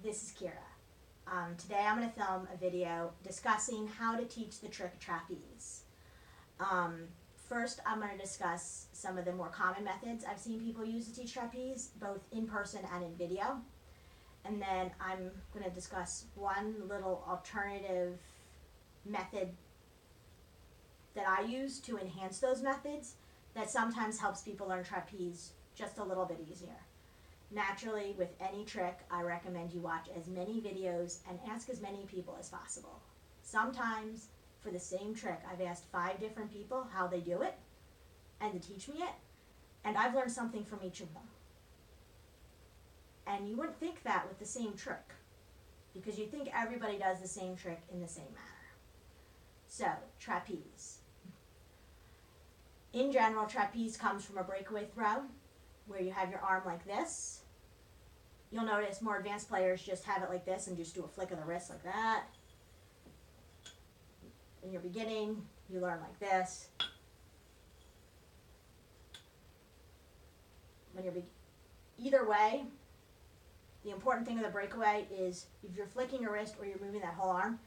this is Kira. Today I'm going to film a video discussing how to teach the trick trapeze. First, I'm going to discuss some of the more common methods I've seen people use to teach trapeze, both in person and in video. And then I'm going to discuss one little alternative method that I use to enhance those methods that sometimes helps people learn trapeze just a little bit easier. Naturally, with any trick, I recommend you watch as many videos and ask as many people as possible. Sometimes, for the same trick, I've asked 5 different people how they do it and to teach me it, and I've learned something from each of them. And you wouldn't think that with the same trick, because you think everybody does the same trick in the same manner. So, trapeze. In general, trapeze comes from a breakaway throw, where you have your arm like this. You'll notice more advanced players just have it like this and just do a flick of the wrist like that. In your beginning, you learn like this. Either way, the important thing of the breakaway is if you're flicking your wrist or you're moving that whole arm,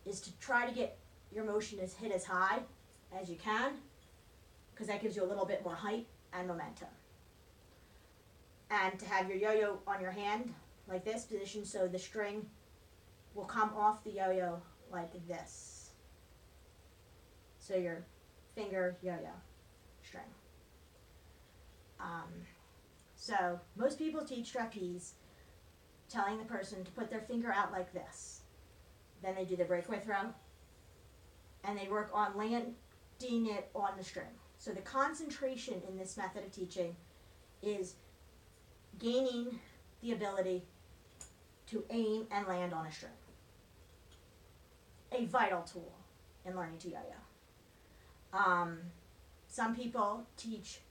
is to try to get your motion to hit as high as you can, because that gives you a little bit more height and momentum. And to have your yo-yo on your hand like this position, so the string will come off the yo-yo like this. So your finger yo-yo string. So most people teach trapeze telling the person to put their finger out like this. Then they do the breakaway throw, and they work on landing it on the string. So the concentration in this method of teaching is gaining the ability to aim and land on a string. A vital tool in learning to yo-yo. Some people teach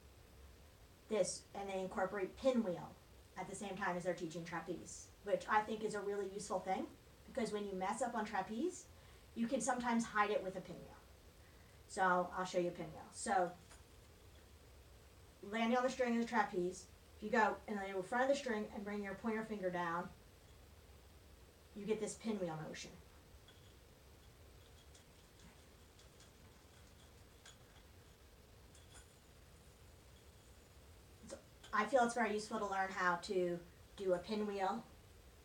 this and they incorporate pinwheel at the same time as they're teaching trapeze, which I think is a really useful thing, because when you mess up on trapeze, you can sometimes hide it with a pinwheel. So I'll show you a pinwheel. So landing on the string of the trapeze, if you go in the front of the string and bring your pointer finger down, you get this pinwheel motion. So I feel it's very useful to learn how to do a pinwheel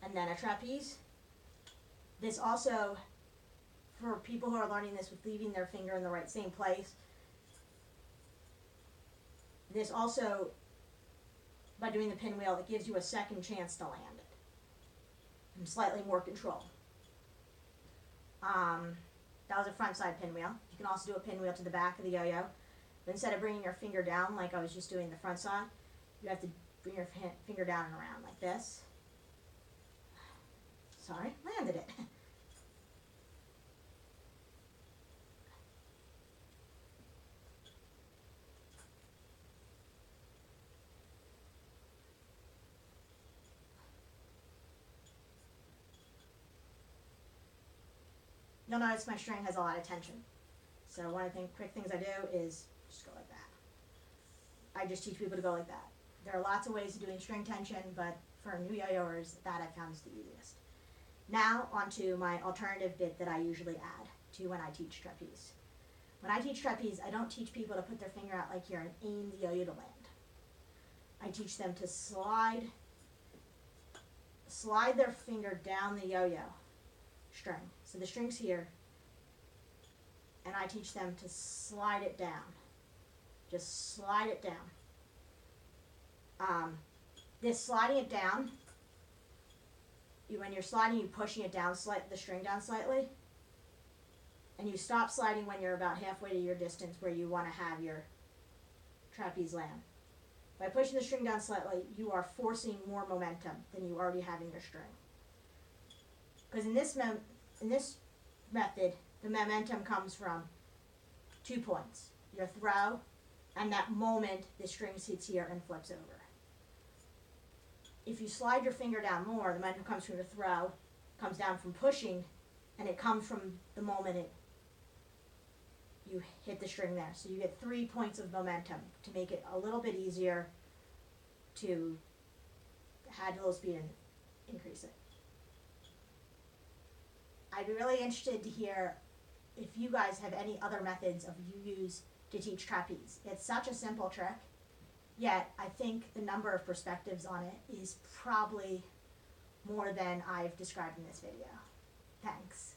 and then a trapeze. This also, for people who are learning this with leaving their finger in the same place, this also, by doing the pinwheel, it gives you a second chance to land it and slightly more control. That was a front side pinwheel. You can also do a pinwheel to the back of the yo-yo. But instead of bringing your finger down like I was just doing the front side, you have to bring your finger down and around like this. Sorry, landed it. You'll notice my string has a lot of tension. So one of the quick things I do is just go like that. I just teach people to go like that. There are lots of ways of doing string tension, but for new yo-yoers, that I found is the easiest. Now onto my alternative bit that I usually add to when I teach trapeze. When I teach trapeze, I don't teach people to put their finger out like here and aim the yo-yo to land. I teach them to slide their finger down the yo-yo string. So the string's here, and I teach them to slide it down. Just slide it down. This sliding it down, when you're sliding, you're pushing it down, the string down slightly, and you stop sliding when you're about halfway to your distance where you want to have your trapeze land. By pushing the string down slightly, you are forcing more momentum than you already have in your string. Because in this method, the momentum comes from 2 points. Your throw, and that moment the string sits here and flips over. If you slide your finger down more, the momentum comes from your throw, comes down from pushing, and it comes from the moment you hit the string there. So you get 3 points of momentum to make it a little bit easier to add a little speed and increase it. I'd be really interested to hear if you guys have any other methods of you use to teach trapeze. It's such a simple trick, yet I think the number of perspectives on it is probably more than I've described in this video. Thanks.